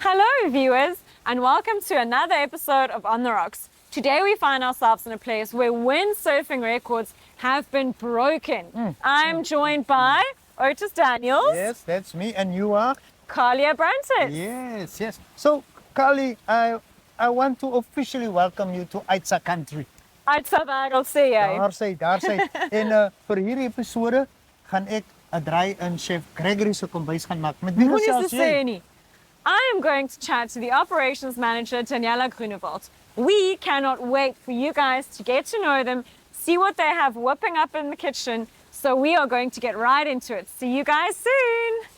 Hello viewers, and welcome to another episode of On the Rocks. Today we find ourselves in a place where windsurfing records have been broken. I'm joined by Otis Daniels. Yes, that's me, and you are? Carli Abrantes. Yes. So, Carli, I want to officially welcome you to Aitsa country. Aitsa, daar sê jy. Daar sê. En vir hierdie episode gaan ek 'n draai in Chef Gregory se kombuis gaan maak. Met wie gesels jy? I am going to chat to the operations manager, Daniella Grünewald. We cannot wait for you guys to get to know them, see what they have whipping up in the kitchen. So we are going to get right into it. See you guys soon.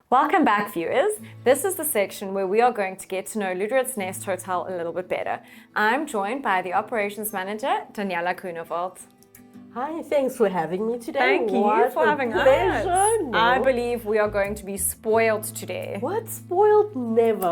Welcome back, viewers. This is the section where we are going to get to know Lüderitz Nest Hotel a little bit better. I'm joined by the operations manager, Daniella Grünewald. Hi, thanks for having me today. Thank you for having us. No. I believe we are going to be spoiled today. What? Spoiled? Never.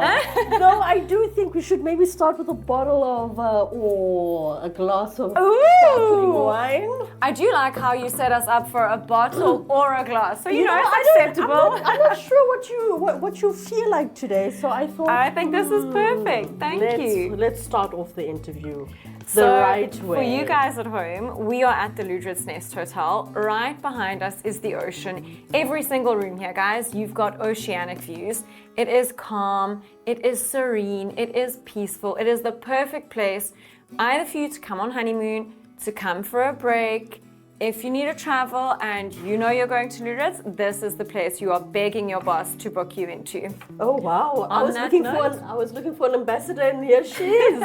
No, I do think we should maybe start with a bottle of or a glass of sparkling wine. I do like how you set us up for a bottle or a glass. So, it's acceptable. I'm not sure what you feel like today, so I thought... I think this is perfect. Thank you. Let's start off the interview So, the right way. For you guys at home, we are at the Lüderitz Nest Hotel. Right behind us is the ocean. Every single room here, guys, you've got oceanic views. It is calm, it is serene, it is peaceful. It is the perfect place either for you to come on honeymoon, to come for a break. If you need to travel and you know you're going to Lüderitz, this is the place you are begging your boss to book you into. Oh wow! I was looking for an ambassador, and here she is.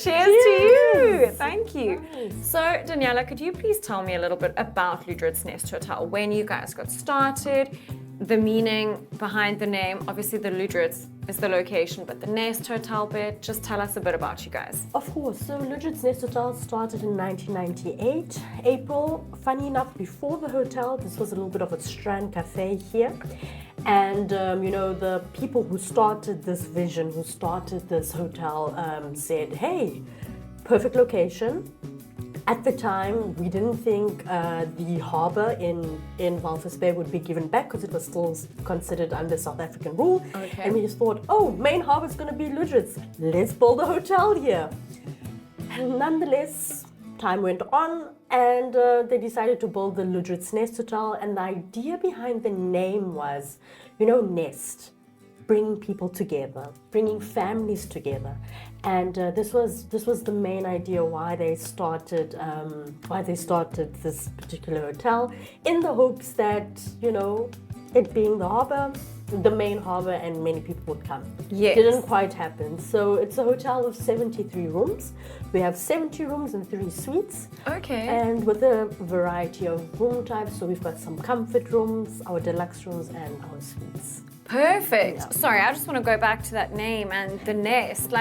Cheers to you! Thank you. Nice. So Daniella, could you please tell me a little bit about Lüderitz Nest Hotel? When you guys got started, the meaning behind the name. Obviously, the Lüderitz is the location, but the Nest Hotel bit. Just tell us a bit about you guys. Of course. So Lüderitz Nest Hotel started in 1998, April. Funny enough, before the hotel, this was a little bit of a strand cafe here. And, the people who started this vision, who started this hotel, said, hey, perfect location. At the time, we didn't think the harbour in Walvis Bay would be given back because it was still considered under South African rule. Okay. And we just thought, main harbour is going to be Lüderitz. Let's build a hotel here. And nonetheless, time went on and they decided to build the Lüderitz Nest Hotel. And the idea behind the name was, nest. Bringing people together, bringing families together, and this was the main idea why they started this particular hotel, in the hopes that it being the harbour, the main harbour, and many people would come. Yes. Didn't quite happen. So it's a hotel of 73 rooms. We have 70 rooms and 3 suites. Okay. And with a variety of room types. So we've got some comfort rooms, our deluxe rooms, and our suites. Perfect. Yeah. Sorry, I just want to go back to that name and the nest.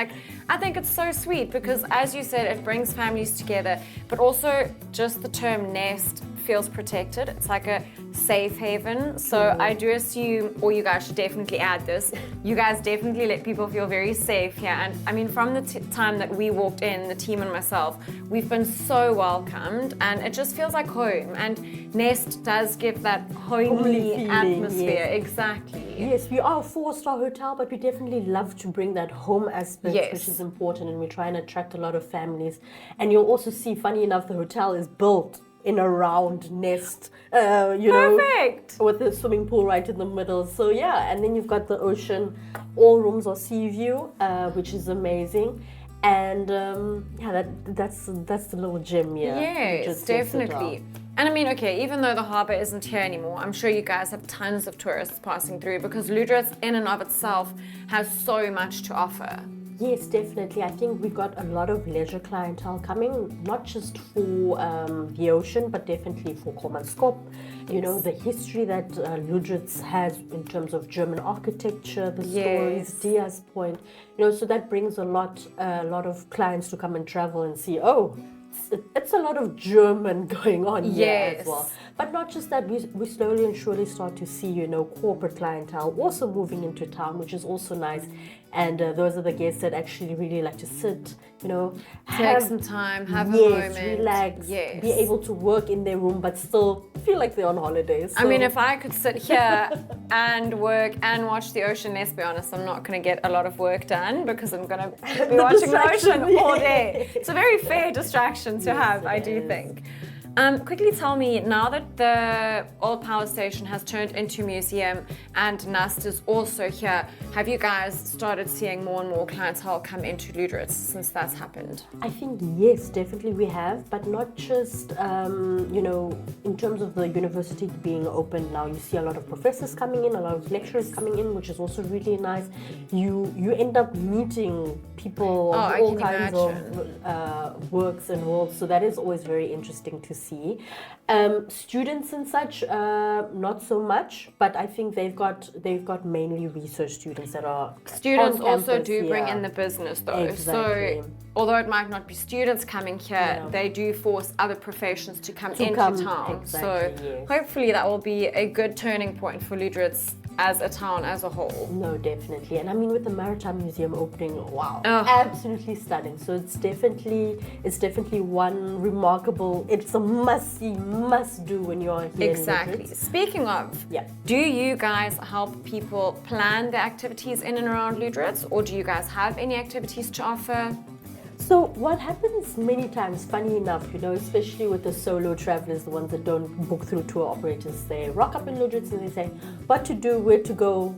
I think it's so sweet because, as you said, it brings families together, but also just the term nest feels protected. It's like a safe haven. So I do assume, or you guys should definitely add this, you guys definitely let people feel very safe here. And I mean, from the time that we walked in, the team and myself, we've been so welcomed and it just feels like home. And Nest does give that homely atmosphere. Yes. Exactly. Yes, we are a 4-star hotel, but we definitely love to bring that home aspect, Yes. which is important, and we try and attract a lot of families. And you'll also see, funny enough, the hotel is built in a round nest, Perfect. with the swimming pool right in the middle. So yeah, and then you've got the ocean. All rooms are sea view, which is amazing. And that's the little gem here. Yes, definitely. And I mean, okay, even though the harbour isn't here anymore, I'm sure you guys have tons of tourists passing through because Lüderitz in and of itself has so much to offer. Yes, definitely. I think we got a lot of leisure clientele coming, not just for the ocean, but definitely for Kommanskop. You know, the history that Lüderitz has in terms of German architecture, the stories, Diaz Point. You know, so that brings a lot of clients to come and travel and see, oh, it's a lot of German going on here as well. But not just that, we slowly and surely start to see, you know, corporate clientele also moving into town, which is also nice. And those are the guests that actually really like to sit, you know, take some time, have a moment, relax, be able to work in their room, but still feel like they're on holidays. So. I mean, if I could sit here and work and watch the ocean, let's be honest, I'm not going to get a lot of work done because I'm going to be watching the ocean all day. It's a very fair distraction to have, I do think. Quickly tell me, now that the old power station has turned into a museum and Nest is also here, have you guys started seeing more and more clientele come into Lüderitz since that's happened? I think yes, definitely we have, but not just, you know, in terms of the university being open now, you see a lot of professors coming in, a lot of lecturers coming in, which is also really nice. You end up meeting people of all kinds of works and roles, so that is always very interesting to see. Students and such, not so much, but I think they've got mainly research students that are students on also campus, do bring in the business though. Exactly. So although it might not be students coming here, they do force other professions to come into town. Exactly, so hopefully that will be a good turning point for Lüderitz as a town as a whole. No, definitely. And I mean, with the Maritime Museum opening, wow, absolutely stunning. So it's definitely one remarkable, it's a must-see, must-do when you're here. Exactly. Speaking of, do you guys help people plan their activities in and around Lüderitz, or do you guys have any activities to offer? So what happens many times, funny enough, you know, especially with the solo travelers, the ones that don't book through tour operators, they rock up in Lüderitz and they say, what to do, where to go.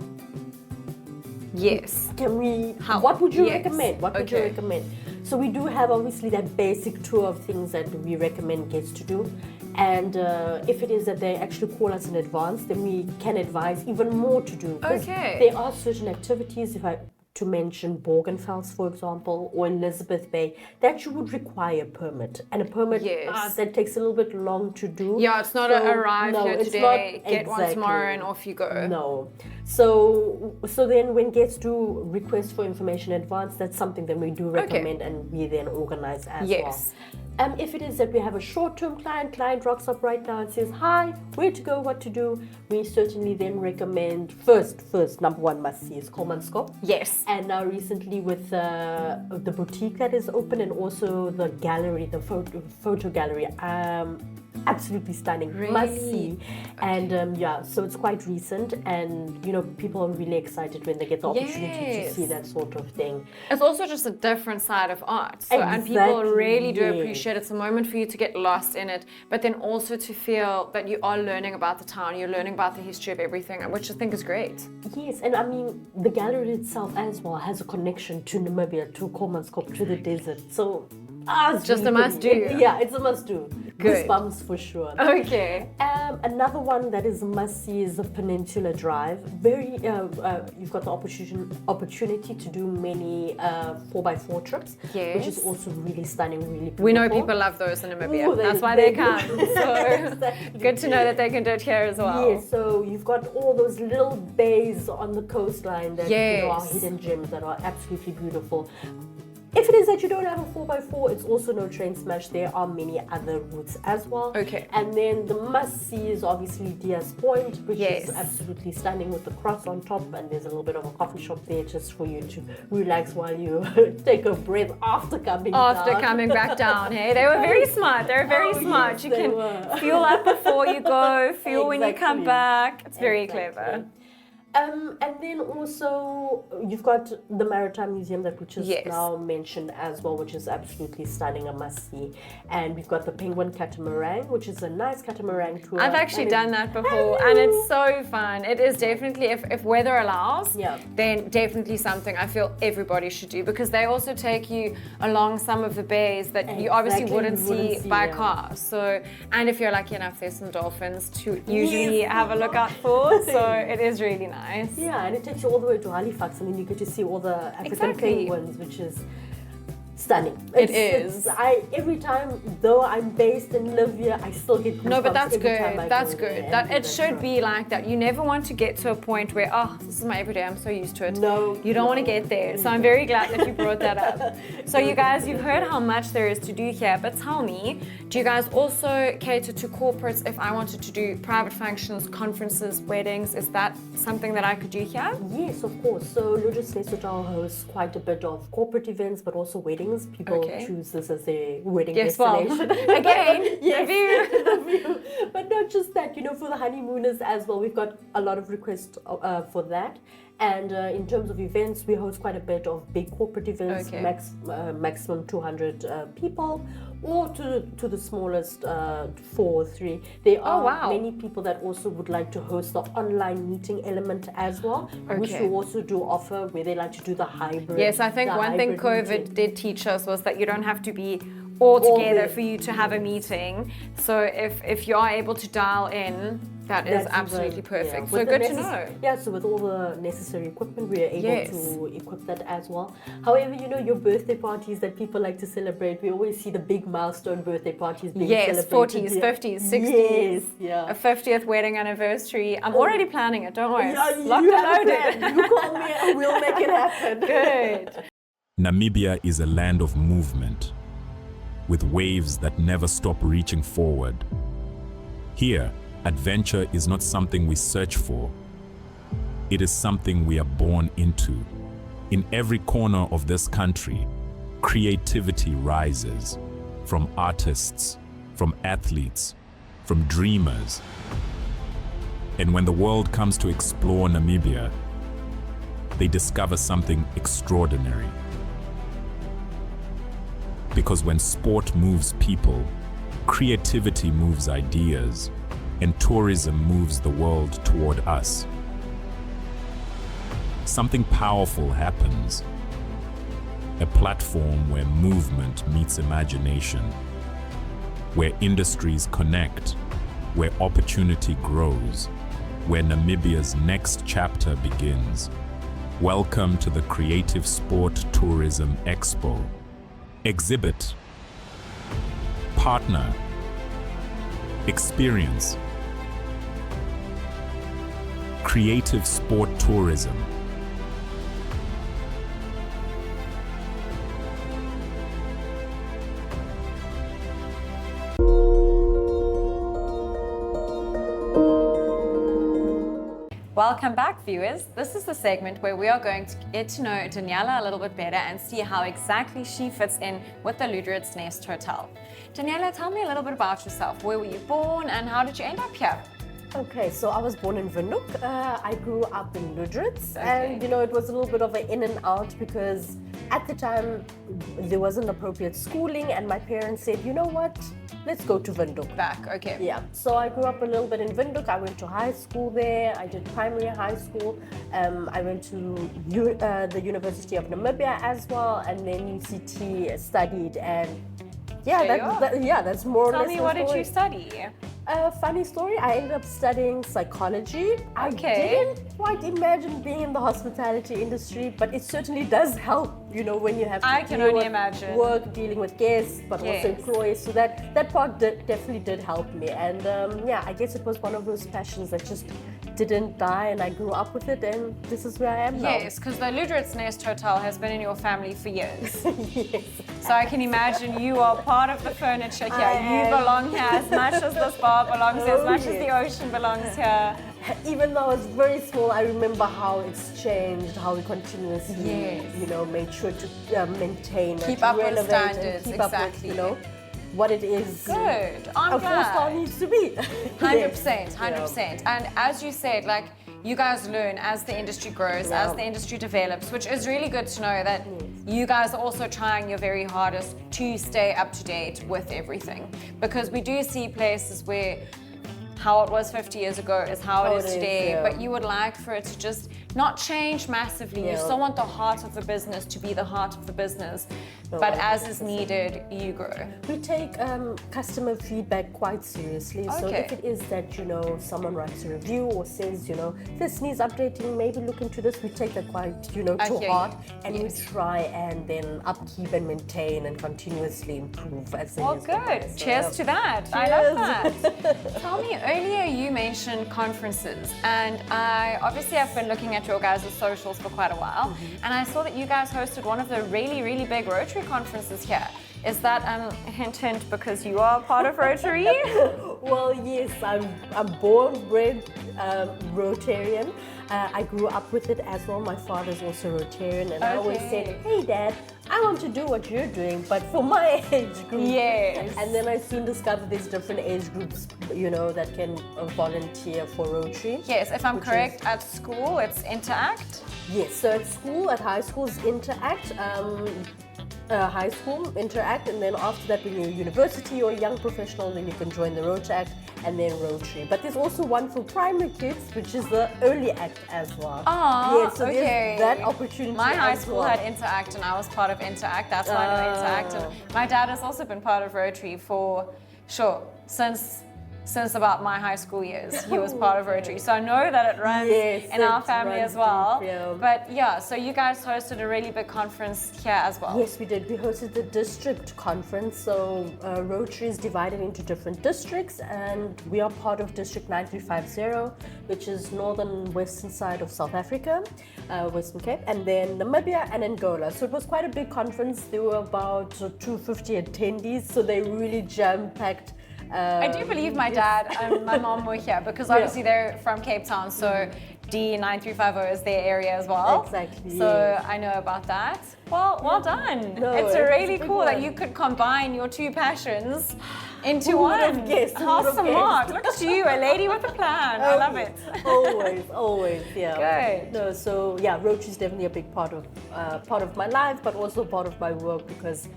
Yes. Can we, what would you recommend? What would you recommend? So we do have obviously that basic tour of things that we recommend guests to do. And if it is that they actually call us in advance, then we can advise even more to do. Okay. There are certain activities, to mention Borgenfels, for example, or Elizabeth Bay, that you would require a permit. And a permit that takes a little bit long to do. Yeah, it's not arrive here today, get one tomorrow and off you go. No. So then when guests do request for information in advance, that's something that we do recommend and we then organize as well. If it is that we have a short-term client rocks up right now and says, hi, where to go, what to do, we certainly then recommend first, number one must-see is Kommanskop. Yes. And now recently with the boutique that is open and also the gallery, the photo gallery, absolutely stunning, must see. And so it's quite recent, and you know, people are really excited when they get the opportunity to see that sort of thing. It's also just a different side of art, so and people really do appreciate it's a moment for you to get lost in it, but then also to feel that you are learning about the town, you're learning about the history of everything, which I think is great. Yes, and I mean the gallery itself as well has a connection to Namibia, to Kommanskop, to the desert, so it's just a must do. It's a must do. Good. Goosebumps for sure. Okay. Another one that is a must see is the Peninsula Drive. Very, you've got the opportunity to do many 4x4 trips, which is also really stunning, really beautiful. We know people love those in Namibia. That's why they come. So good to know that they can do it here as well. Yes, so you've got all those little bays on the coastline that you know, are hidden gems that are absolutely beautiful. If it is that you don't have a 4x4, it's also no train smash. There are many other routes as well. Okay. And then the must-see is obviously Diaz Point, which is absolutely stunning with the cross on top, and there's a little bit of a coffee shop there just for you to relax while you take a breath after coming back down. Hey, they were very smart. They're very smart. You can fuel up before you go, fuel when you come back. It's very clever. And then also you've got the Maritime Museum that we just now mentioned as well, which is absolutely stunning, a must-see. And we've got the Penguin Catamaran, which is a nice catamaran tour. I've actually done that before, and it's so fun. It is definitely, if weather allows, then definitely something I feel everybody should do, because they also take you along some of the bays that you obviously wouldn't see by car. So, and if you're lucky enough, there's some dolphins to usually have a look out for. So it is really nice. nice. Yeah, and it takes you all the way to Halifax, and then you get to see all the African Exactly. penguins, which is stunning. It is. Every time, though I'm based and live here, I still get goosebumps. No, but that's every time good. I That's go there good. and That do it that. should be like that. You never want to get to a point where, oh, this is my everyday. I'm so used to it. No, you don't want to no. get there. So I'm very glad that you brought that up. So you guys, you've heard how much there is to do here. But tell me, do you guys also cater to corporates? If I wanted to do private functions, conferences, weddings, is that something that I could do here? Yes, of course. So Lüderitz Nest Hotel hosts quite a bit of corporate events, but also weddings. People Okay. choose this as their wedding Yes, well, destination. again, Yes. review. The view. But not just that, for the honeymooners as well, we've got a lot of requests for that. And in terms of events, we host quite a bit of big corporate events, Okay. maximum 200 people, or to the smallest 4 or 3. There are wow. many people that also would like to host the online meeting element as well, which Okay. we also do offer, where they like to do the hybrid. Yes, I think the one thing hybrid COVID meeting. did teach us was that you don't have to be all together there. for you to have a meeting. So if you are able to dial in, that is That's absolutely even- perfect. yeah. So With the good to necess- know. Yeah, so with all the necessary equipment, we are able Yes. to equip that as well. However, your birthday parties that people like to celebrate, we always see the big milestone birthday parties being Yes, celebrated. 40s, here. 50s, 60s, Yes, yeah. a 50th wedding anniversary. I'm already planning it, don't worry. Yeah, Locked you and have a loaded. plan. You call me and we'll make it happen. Good. Namibia is a land of movement, with waves that never stop reaching forward. Here, adventure is not something we search for. It is something we are born into. In every corner of this country, creativity rises, from artists, from athletes, from dreamers. And when the world comes to explore Namibia, they discover something extraordinary. Because when sport moves people, creativity moves ideas, and tourism moves the world toward us. Something powerful happens. A platform where movement meets imagination, where industries connect, where opportunity grows, where Namibia's next chapter begins. Welcome to the Creative Sport Tourism Expo. Exhibit, partner, experience. Creative Sport Tourism. Welcome back, viewers. This is the segment where we are going to get to know Daniella a little bit better and see how exactly she fits in with the Lüderitz Nest Hotel. Daniella, tell me a little bit about yourself. Where were you born and how did you end up here? Okay, so I was born in Windhoek. I grew up in Lüderitz, Okay. and it was a little bit of an in and out because at the time there wasn't appropriate schooling, and my parents said, you know what, let's go to Windhoek. Back, okay. Yeah, so I grew up a little bit in Windhoek. I went to high school there. I did primary high school. I went to the University of Namibia as well, and then UCT studied. And yeah, There you are. that's more or Tell less. me, the what did story. you study? Funny story, I ended up studying psychology. I Okay. didn't quite imagine being in the hospitality industry, but it certainly does help, when you have to I can deal only with imagine. work, dealing with guests, but also Yes. employees. So that part definitely did help me. And I guess it was one of those passions that just didn't die, and I grew up with it, and this is where I am now. Yes, because the Lüderitz Nest Hotel has been in your family for years. Yes. So I can imagine you are part of the furniture here. I You am. belong here as much as this bar belongs here, as Oh, much as yes. the ocean belongs here. Even though I was very small, I remember how it's changed, how we continuously, Yes. made sure to maintain Keep it, up with renovate, and standards, keep up with, exactly. what it is. Good. I'm A four-star glad. needs to be. 100%, Yes. 100%. And as you said, you guys learn as the industry grows, as the industry develops, which is really good to know that you guys are also trying your very hardest to stay up to date with everything. Because we do see places where how it was 50 years ago is how it is today, yeah. but you would like for it to just not change massively. You Yeah. still want the heart of the business to be the heart of the business, but as is needed, you grow. We take customer feedback quite seriously. So Okay. if it is that, someone writes a review or says, this needs updating, maybe look into this, we take that quite, I to hear heart. you. And Yes. we try and then upkeep and maintain and continuously improve as the Well, years go by. good. So, Cheers yeah. to that. I love that. Tell me, earlier you mentioned conferences, and I obviously have been looking at your guys' socials for quite a while, and I saw that you guys hosted one of the really, really big Rotary conferences here. Is that hint, hint, because you are part of Rotary? Well, yes, I'm born, bred Rotarian. I grew up with it as well. My father's also Rotarian, and I always said, Okay. hey, Dad, I want to do what you're doing, but for my age group. Yes. And then I soon discovered there's different age groups, that can volunteer for Rotary. Yes, if I'm Which correct, at school it's Interact. Yes, so at school, at high schools, Interact. High school, Interact, and then after that, when you're a university or a young professional, then you can join the Rotary Act and then Rotary. But there's also one for primary kids, which is the Early Act as well. Oh, yes, so okay. there's that opportunity. My high as school well. had Interact, and I was part of Interact. That's why I know Interact. And my dad has also been part of Rotary for sure since about my high school years. He was part of Rotary, so I know that it runs Yes, in our it family runs as well. deep, yeah. But yeah, so you guys hosted a really big conference here as well. Yes, we did. We hosted the district conference. So Rotary is divided into different districts, and we are part of District 9350, which is northern western side of South Africa, Western Cape, and then Namibia and Angola. So it was quite a big conference. There were about 250 attendees, so they really jam-packed. I do believe my dad and my mom were here because obviously they're from Cape Town, so D9350 is their area as well. Exactly, So yes. I know about that. Well done. No, it's it's a really big cool that one. you could combine your two passions into Who would one. have guessed? Who How would have smart. guessed? Look at you, a lady with a plan. I love it. Always, yeah. Good. No, so yeah, Rotary is definitely a big part of my life, but also part of my work because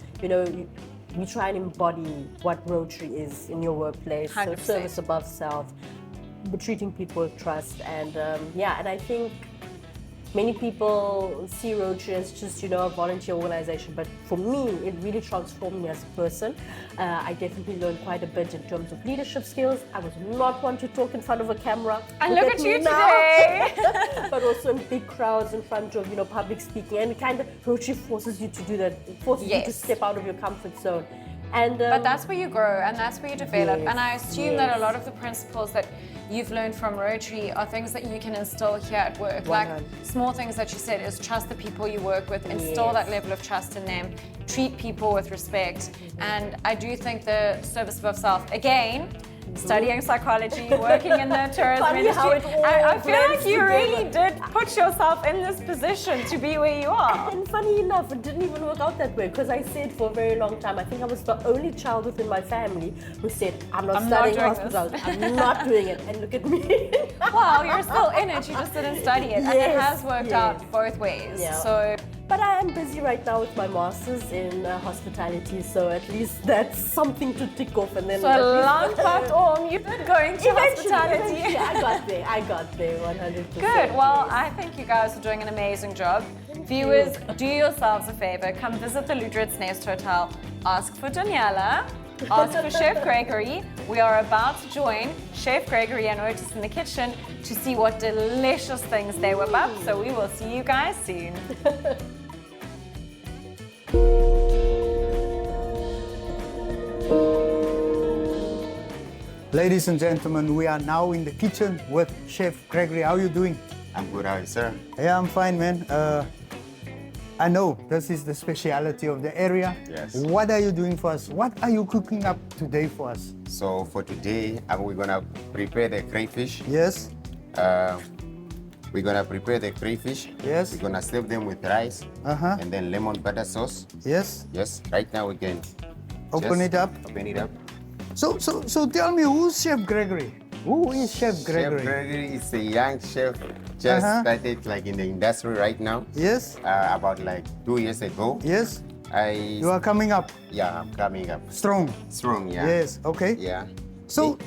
we try and embody what Rotary is in your workplace. 100%. So service above self, treating people with trust, and and I think many people see Rotary as just a volunteer organization, but for me, it really transformed me as a person. I definitely learned quite a bit in terms of leadership skills. I was not one to talk in front of a camera. And look at me you now. today. But also in big crowds in front of public speaking, and kind of Rotary forces you to do that. It forces you to Yes. step out of your comfort zone. And But that's where you grow and that's where you develop. Yes, And I assume that a yes. lot of the principles that you've learned from Rotary are things that you can instill here at work. Like 100. small things that you said is trust the people you work with, instill Yes. that level of trust in them, treat people with respect. And I do think the service above self, again, studying psychology, working in the tourism Funny how industry, it all I feel like blends you really together. did put yourself in this position to be where you are. And funny enough, it didn't even work out that way because I said for a very long time, I think I was the only child within my family who said, I'm not studying doing hospital, I'm not doing it. And look at me. Well, you're still in it, you just didn't study it. And it Yes, has worked yes. out both ways. Yeah. So But I am busy right now with my master's in hospitality, so at least that's something to tick off. And then So at least- lang pad om, you did go into hospitality. Eventually, I got there 100%. Good. Well, I think you guys are doing an amazing job. Viewers, do yourselves a favor. Come visit the Lüderitz Nest Hotel. Ask for Daniella. Ask for Chef Gregory. We are about to join Chef Gregory and Otis in the kitchen to see what delicious things they whip up. So we will see you guys soon. Ladies and gentlemen, we are now in the kitchen with Chef Gregory. How are you doing? I'm good, how are you, sir? Yeah, I'm fine, man. I know this is the speciality of the area. Yes. What are you doing for us? What are you cooking up today for us? So for today, we're gonna prepare the crayfish. Yes, We're gonna prepare the crayfish. Yes. We're gonna serve them with rice and then lemon butter sauce. yes. Yes, right now we can Open just it up. Open it up. So tell me, who's Chef Gregory? Who is Chef Gregory? Chef Gregory is a young chef, just started like in the industry right now. Yes, About like 2 years ago. yes. You are coming up Yeah, I'm coming up strong. strong. Yeah. Yes, okay. Yeah. So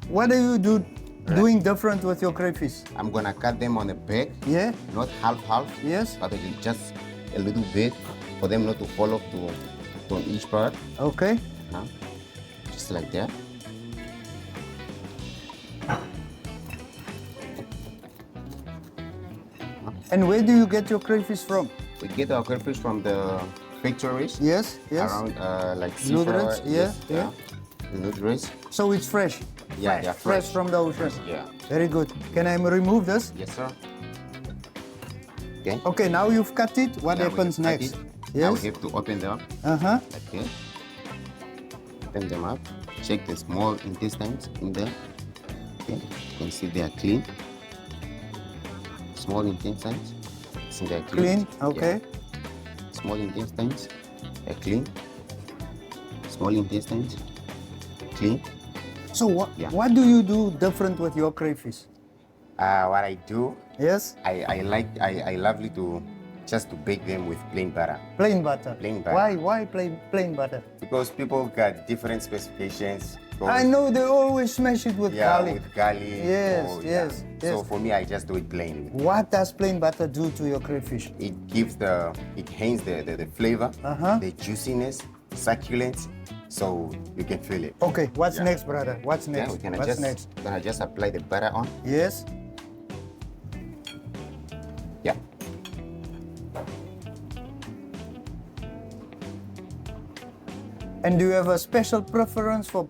what do you do doing different with your crayfish? I'm gonna cut them on the back, Yeah? not half, Yes? but just a little bit for them not to fall off to each part. Okay. Huh? Just like that. And where do you get your crayfish from? We get our crayfish from the factories Yes? Yes? around like Lüderitz, seafront. yeah, Yes, Lüderitz. So it's fresh? Yeah, they're Fresh fresh. from the ocean? Yeah. Very good. Can I remove this? Yes, sir. Okay. Okay, now you've cut it. What Now we happens have cut next? it. Now we Yes? have to open them up Uh-huh. like this. Open them up. Check the small intestines in there. Okay. You can see they are clean. Small intestines. See they're Clean, okay. Yeah. Small intestines. They're clean. Small intestines. Clean. So Yeah. what do you do different with your crayfish? What I do, Yes? I lovely to just to bake them with plain butter. Plain butter. Plain butter. Why plain butter? Because people got different specifications. I know they always smash it with Yeah, garlic. with garlic. Yes, or, yes, yeah. So yes. for me, I just do it plain. What does plain butter do to your crayfish? It gives it enhances the flavor, Uh-huh. the juiciness, succulence, so you can feel it. Okay, what's Yeah. next, brother? What's Yeah, next? we can What's next? gonna just apply the butter on. Yes? Yeah. And do you have a special preference for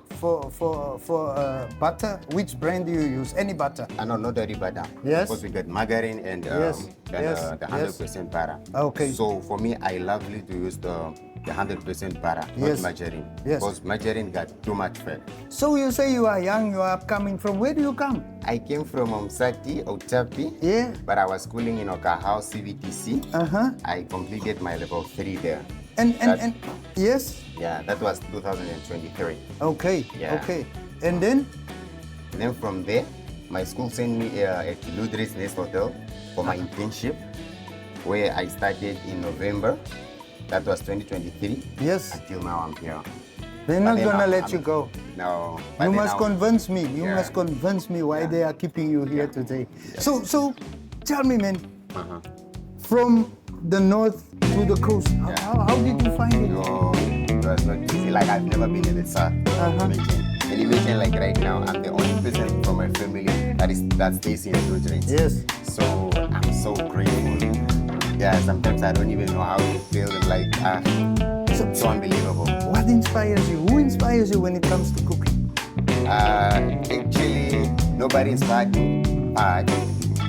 butter? Which brand do you use? Any butter? No, not dirty butter. Yes. Because we got margarine and Yes, yes, the yes. 100% butter. Okay. So for me, I lovely to use the 100% butter, Yes. not margarine. Yes. Because margarine got too much fat. So you say you are young, you are coming from, where do you come? I came from Umsati, Otapi. Yeah. But I was schooling in Okahau CVTC. Uh-huh. I completed my level 3 there. And That- yes? Yeah, that was 2023. Okay, Yeah. okay. And then? Then from there, my school sent me at Lüderitz Nest Hotel for my internship, where I started in November. That was 2023. Yes. Until now, I'm here. They're But not then gonna I'm- let you I'm- go. No. but You then must now- convince me. You Yeah. must convince me why Yeah. they are keeping you here today. Yeah. So tell me, man, Uh-huh. from the north to the coast, Yeah. how did you find it? No, it was not easy. Like I've never been in the south. Uh-huh. Imagine. And imagine like right now, I'm the only person from my family that stays in Lüderitz. Yes. So I'm so grateful. Yeah, sometimes I don't even know how to feel. Like so unbelievable. What inspires you? Who inspires you when it comes to cooking? Actually, nobody inspired me. But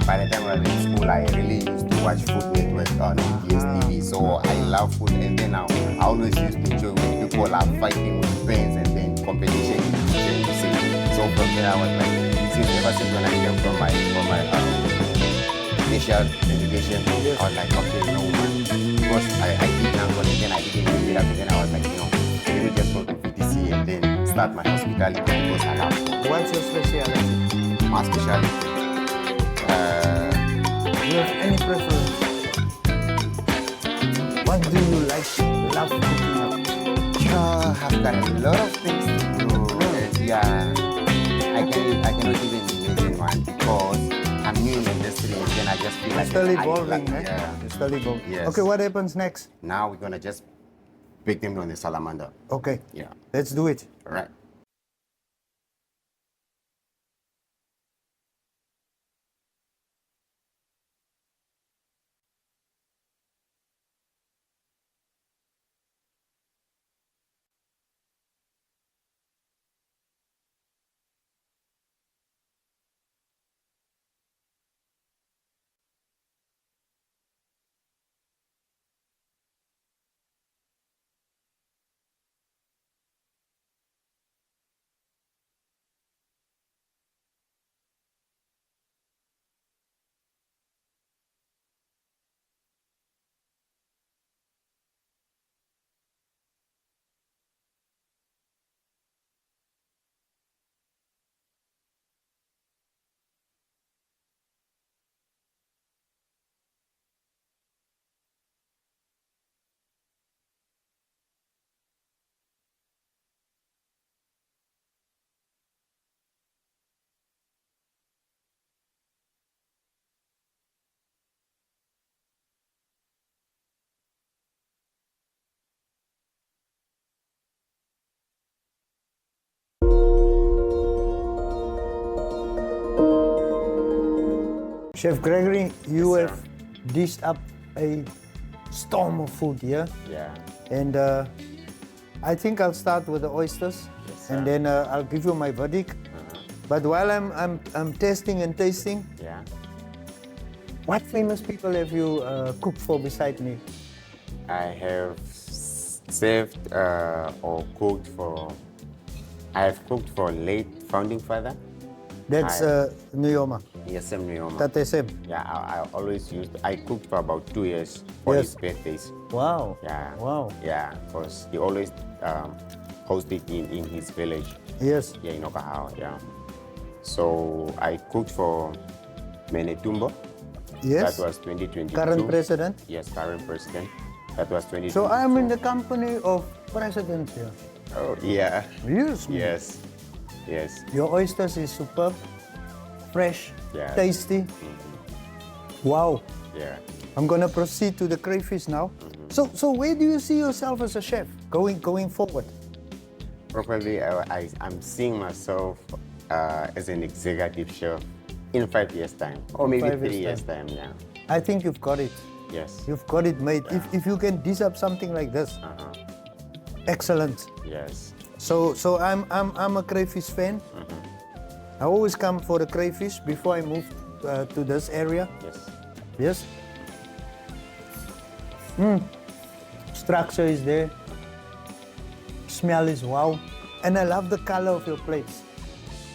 by the time I was in school, I really used to watch Food Network on DSTV. So I love food, and then I always used to enjoy when people are fighting with pens and then competition. You see. So from there, I was like, ever since when I came from my initial education, Yes. I was like, okay, no man. Because I did Nangon and then I didn't give it up, and then I was like, let me just go to VTC and then start my hospitality because I love food. What's your specialty? My specialty. Do you have any preference? What do you love cooking up? I've got a lot of things to do. Yeah, I cannot even imagine one because I'm new in the industry and then I just feel like Still I evolving, like, eh? yeah. You're still evolving. Yes. Okay, what happens next? Now we're gonna just bake them on the salamander. Okay, Yeah. let's do it. All right. Chef Gregory, you Yes, have dished up a storm of food here. Yeah. And I think I'll start with the oysters, Yes, and sir. then I'll give you my verdict. But while I'm testing and tasting, Yeah. what famous people have you cooked for beside me? I have served or cooked for. I have cooked for late founding father. That's Nyoma. Yes, Sam Nyoma. Tate Seb. Yeah, I always used. I cooked for about 2 years for Yes. his birthdays. Wow. Yeah. Wow. Yeah, because he always hosted in his village. Yes. Yeah, in Okahao. Yeah. So I cooked for Menetumbo. Yes. That was 2022. Current president. Yes, current president. That was 2022. So I'm in the company of presidents here. Oh, yeah. Yes. man. Yes. Yes. Your oysters is superb, fresh, Yeah. tasty. Wow. Yeah. I'm gonna proceed to the crayfish now. So where do you see yourself as a chef going forward? Probably I'm seeing myself as an executive chef in 5 years' time. Or maybe 5 3 years' years' time, yeah. I think you've got it. Yes. You've got it, mate. If you can dish up something like this, excellent. Yes. So I'm a crayfish fan. I always come for the crayfish before I move to this area. Yes. Yes. Structure is there. Smell is wow. And I love the color of your plates.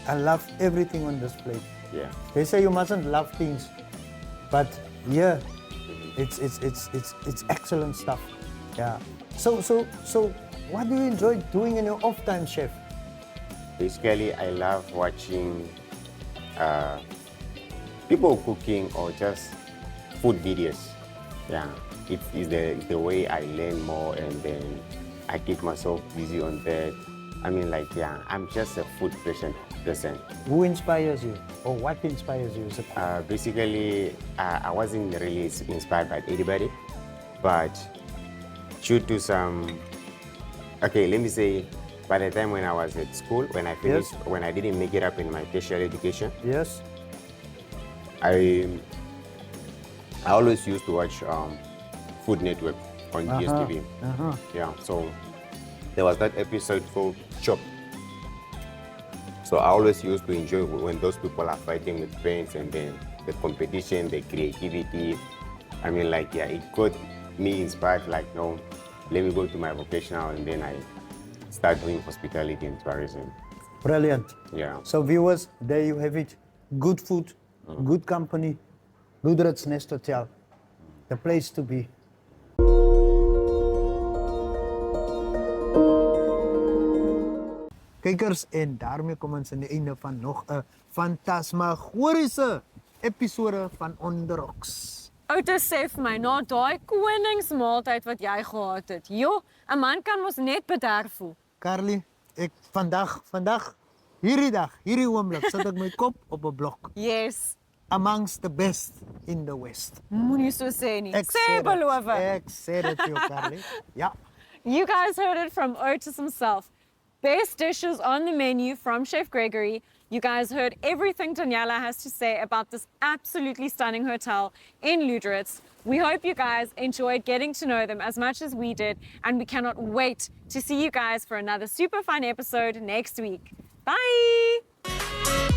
I love everything on this plate. Yeah. They say you mustn't love things, but yeah, it's excellent stuff. Yeah. So what do you enjoy doing in your off time, chef? Basically, I love watching people cooking or just food videos. Yeah. It's the way I learn more, and then I keep myself busy on that. I mean, like, yeah, I'm just a food person. Who inspires you, or what inspires you as a cook? Basically, I wasn't really inspired by anybody, but due to some, okay, let me say, by the time when I was at school, when I finished, when I didn't make it up in my tertiary education, Yes. I always used to watch Food Network on DSTV. Yeah, so there was that episode called Chop. So I always used to enjoy when those people are fighting with friends, and then the competition, the creativity. I mean, like, yeah, it got me inspired, like, no, let me go to my vocational, and then I start doing hospitality and tourism. Brilliant. Yeah. So viewers, there you have it. Good food, good company, Lüderitz Nest Hotel. The place to be. Kykers, en daarmee kom ons aan die einde van nog 'n fantasmagoriese episode van Onderoks. Otis sê vir my, na daai koningsmaaltyd wat jy gehad het, joh, 'n man kan mos net bederf voel. Carli, ek vandag, hierdie oomblik sit ek my kop op 'n blok. Yes. Amongst the best in the West. Moenie so sê nie. Ek Sê beloof. Ek sê dit vir jou, Carli. Ja. You guys heard it from Otis himself. Best dishes on the menu from Chef Gregory. You guys heard everything Daniella has to say about this absolutely stunning hotel in Lüderitz. We hope you guys enjoyed getting to know them as much as we did, and we cannot wait to see you guys for another super fun episode next week. Bye!